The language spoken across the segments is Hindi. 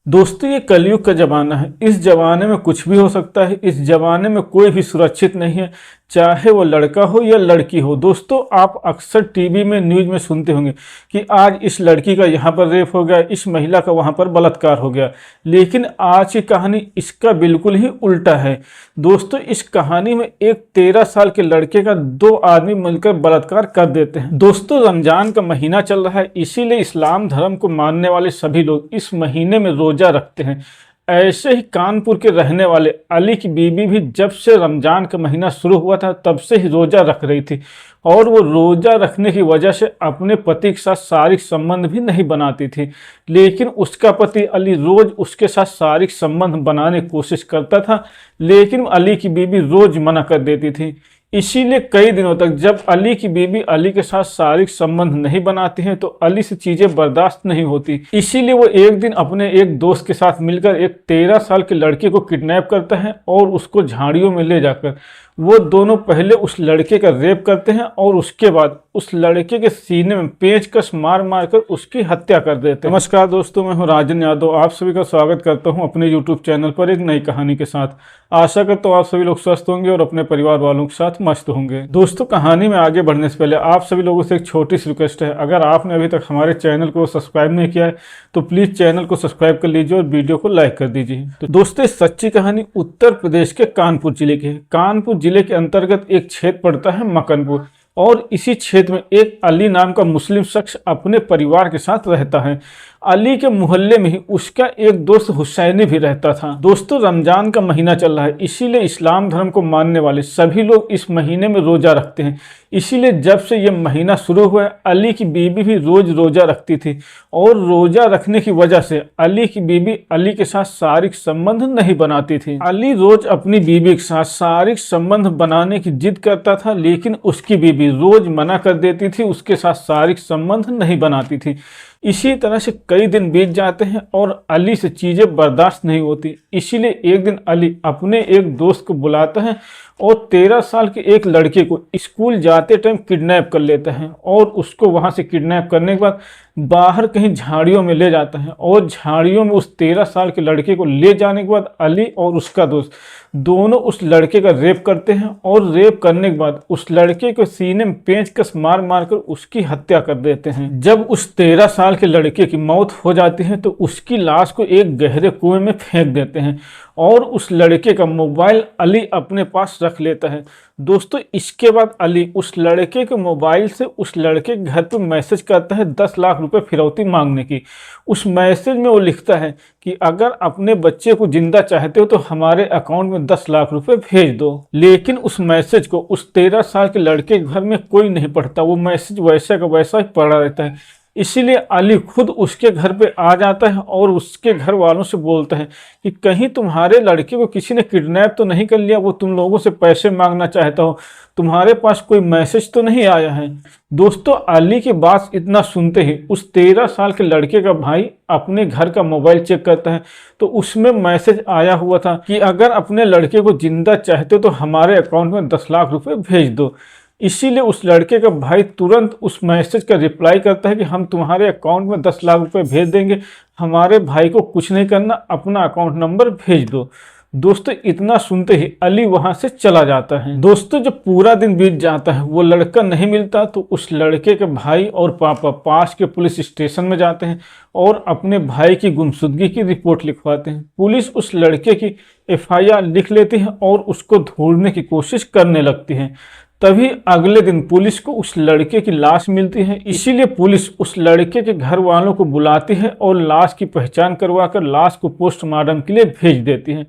दोस्तों ये कलयुग का ज़माना है। इस ज़माने में कुछ भी हो सकता है। इस ज़माने में कोई भी सुरक्षित नहीं है, चाहे वो लड़का हो या लड़की हो। दोस्तों आप अक्सर टीवी में न्यूज़ में सुनते होंगे कि आज इस लड़की का यहाँ पर रेप हो गया, इस महिला का वहाँ पर बलात्कार हो गया। लेकिन आज की कहानी इसका बिल्कुल ही उल्टा है। दोस्तों इस कहानी में एक 13 साल के लड़के का 2 आदमी मिलकर बलात्कार कर देते हैं। दोस्तों रमजान का महीना चल रहा है, इसीलिए इस्लाम धर्म को मानने वाले सभी लोग इस महीने में रोजा रखते हैं। ऐसे ही कानपुर के रहने वाले अली की बीवी भी जब से रमजान का महीना शुरू हुआ था तब से ही रोजा रख रही थी और वो रोजा रखने की वजह से अपने पति के साथ शारीरिक संबंध भी नहीं बनाती थी। लेकिन उसका पति अली रोज उसके साथ शारीरिक संबंध बनाने की कोशिश करता था, लेकिन अली की बीवी रोज मना कर देती थी। इसीलिए कई दिनों तक जब अली की बीवी अली के साथ शारीरिक संबंध नहीं बनाती हैं तो अली से चीजें बर्दाश्त नहीं होती। इसीलिए वो एक दिन अपने एक दोस्त के साथ मिलकर एक 13 साल के लड़के को किडनैप करता है और उसको झाड़ियों में ले जाकर वो दोनों पहले उस लड़के का रेप करते हैं और उसके बाद उस लड़के के सीने में पेंचकस मार मार कर उसकी हत्या कर देते हैं। नमस्कार दोस्तों, मैं हूं राजन यादव। आप सभी का स्वागत करता हूं अपने यूट्यूब चैनल पर एक नई कहानी के साथ। आशा करता हूं आप सभी लोग स्वस्थ होंगे और अपने परिवार वालों के साथ मस्त होंगे। दोस्तों कहानी में आगे बढ़ने से पहले आप सभी लोगों से एक छोटी सी रिक्वेस्ट है, अगर आपने अभी तक हमारे चैनल को सब्सक्राइब नहीं किया है तो प्लीज चैनल को सब्सक्राइब कर लीजिए और वीडियो को लाइक कर दीजिए। तो दोस्तों इस सच्ची कहानी उत्तर प्रदेश के कानपुर जिले की है। कानपुर जिले के अंतर्गत एक क्षेत्र पड़ता है मकनपुर और इसी क्षेत्र में एक अली नाम का मुस्लिम शख्स अपने परिवार के साथ रहता है। अली के मोहल्ले में ही उसका एक दोस्त हुसैनी भी रहता था। दोस्तों रमजान का महीना चल रहा है, इसीलिए इस्लाम धर्म को मानने वाले सभी लोग इस महीने में रोजा रखते हैं। इसीलिए जब से ये महीना शुरू हुआ है अली की बीवी भी रोज रोजा रखती थी और रोजा रखने की वजह से अली की बीवी अली के साथ शारीरिक संबंध नहीं बनाती थी। अली रोज अपनी बीवी के साथ शारीरिक संबंध बनाने की जिद करता था, लेकिन उसकी बीवी रोज मना कर देती थी, उसके साथ शारीरिक संबंध नहीं बनाती थी। इसी तरह से कई दिन बीत जाते हैं और अली से चीजें बर्दाश्त नहीं होती। इसीलिए एक दिन अली अपने एक दोस्त को बुलाता है और 13 साल के एक लड़के को स्कूल जाते टाइम किडनैप कर लेता है और उसको वहां से किडनैप करने के बाद बाहर कहीं झाड़ियों में ले जाता है और झाड़ियों में उस 13 साल के लड़के को ले जाने के बाद अली और उसका दोस्त दोनों उस लड़के का रेप करते हैं और रेप करने के बाद उस लड़के को सीने में पेंचकस मार मार कर उसकी हत्या कर देते हैं। जब उस 13 साल के लड़के की मौत हो जाती है तो उसकी लाश को एक गहरे कुएं में फेंक देते हैं और उस लड़के का मोबाइल अली अपने पास रख लेता है। दोस्तों इसके बाद अली उस लड़के के मोबाइल से उस लड़के के घर पर मैसेज करता है 10 लाख रुपए फिरौती मांगने की। उस मैसेज में वो लिखता है कि अगर अपने बच्चे को जिंदा चाहते हो तो हमारे अकाउंट में 10 लाख रुपए भेज दो। लेकिन उस मैसेज को उस 13 साल के लड़के के घर में कोई नहीं पढ़ता, वो मैसेज वैसा का वैसा ही पड़ा रहता है। इसीलिए अली खुद उसके घर पे आ जाता है और उसके घर वालों से बोलता है कि कहीं तुम्हारे लड़के को किसी ने किडनैप तो नहीं कर लिया, वो तुम लोगों से पैसे मांगना चाहता हो, तुम्हारे पास कोई मैसेज तो नहीं आया है। दोस्तों अली की बात इतना सुनते ही उस 13 साल के लड़के का भाई अपने घर का मोबाइल चेक करता है तो उसमें मैसेज आया हुआ था कि अगर अपने लड़के को जिंदा चाहते हो तो हमारे अकाउंट में 10 लाख रुपए भेज दो। इसीलिए उस लड़के का भाई तुरंत उस मैसेज का रिप्लाई करता है कि हम तुम्हारे अकाउंट में 10 लाख रुपए भेज देंगे, हमारे भाई को कुछ नहीं करना, अपना अकाउंट नंबर भेज दो। दोस्तों इतना सुनते ही अली वहां से चला जाता है। दोस्तों जब पूरा दिन बीत जाता है वो लड़का नहीं मिलता तो उस लड़के के भाई और पापा पास के पुलिस स्टेशन में जाते हैं और अपने भाई की गुमशुदगी की रिपोर्ट लिखवाते हैं। पुलिस उस लड़के की FIR लिख लेती है और उसको ढूंढने की कोशिश करने लगती है। तभी अगले दिन पुलिस को उस लड़के की लाश मिलती है। इसीलिए पुलिस उस लड़के के घर वालों को बुलाती है और लाश की पहचान करवाकर लाश को पोस्टमार्टम के लिए भेज देती है।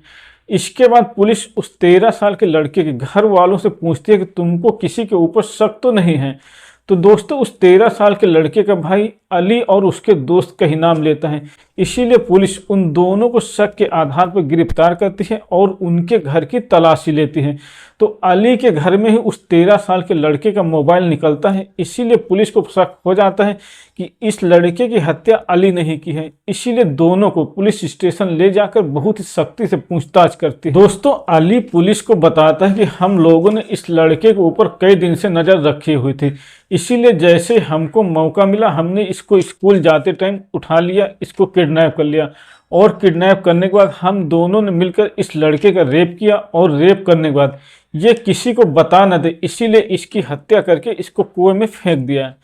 इसके बाद पुलिस उस 13 साल के लड़के के घर वालों से पूछती है कि तुमको किसी के ऊपर शक तो नहीं है। तो दोस्तों उस 13 साल के लड़के का भाई अली और उसके दोस्त का ही नाम लेता है। इसीलिए पुलिस उन दोनों को शक के आधार पर गिरफ्तार करती है और उनके घर की तलाशी लेती है। तो अली के घर में ही उस 13 साल के लड़के का मोबाइल निकलता है। इसीलिए पुलिस को शक हो जाता है कि इस लड़के की हत्या अली नहीं की है। इसीलिए दोनों को पुलिस स्टेशन ले जाकर बहुत ही सख्ती से पूछताछ करती है। दोस्तों अली पुलिस को बताता है कि हम लोगों ने इस लड़के के ऊपर कई दिन से नजर रखी हुई थी, इसीलिए जैसे हमको मौका मिला हमने इसको स्कूल जाते टाइम उठा लिया, इसको किडनैप कर लिया और किडनैप करने के बाद हम दोनों ने मिलकर इस लड़के का रेप किया और रेप करने के बाद ये किसी को बता न दे, इसीलिए इसकी हत्या करके इसको कुएं में फेंक दिया।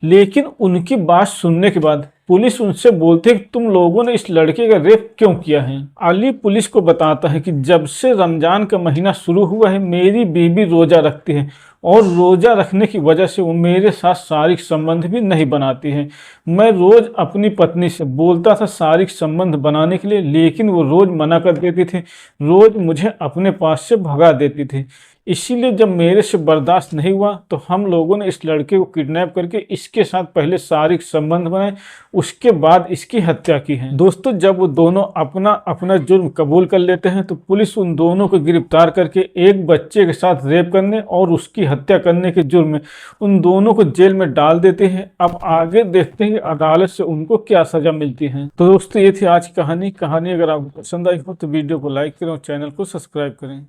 लेकिन उनकी बात सुनने के बाद पुलिस उनसे बोलती है कि तुम लोगों ने इस लड़के का रेप क्यों किया है। अली पुलिस को बताता है कि जब से रमजान का महीना शुरू हुआ है मेरी बीवी रोजा रखती है और रोजा रखने की वजह से वो मेरे साथ शारीरिक संबंध भी नहीं बनाती है। मैं रोज अपनी पत्नी से बोलता था शारीरिक संबंध बनाने के लिए, लेकिन वो रोज मना कर देती थी, रोज मुझे अपने पास से भगा देती थी। इसीलिए जब मेरे से बर्दाश्त नहीं हुआ तो हम लोगों ने इस लड़के को किडनैप करके इसके साथ पहले शारीरिक संबंध बनाए, उसके बाद इसकी हत्या की है। दोस्तों, जब वो दोनों अपना अपना जुर्म कबूल कर लेते हैं तो पुलिस उन दोनों को गिरफ्तार करके एक बच्चे के साथ रेप करने और उसकी हत्या करने के जुर्म में उन दोनों को जेल में डाल देते हैं। अब आगे देखते हैं अदालत से उनको क्या सजा मिलती है। तो दोस्तों, ये थी आज की कहानी। अगर आपको पसंद आई हो तो वीडियो को लाइक करें और चैनल को सब्सक्राइब करें।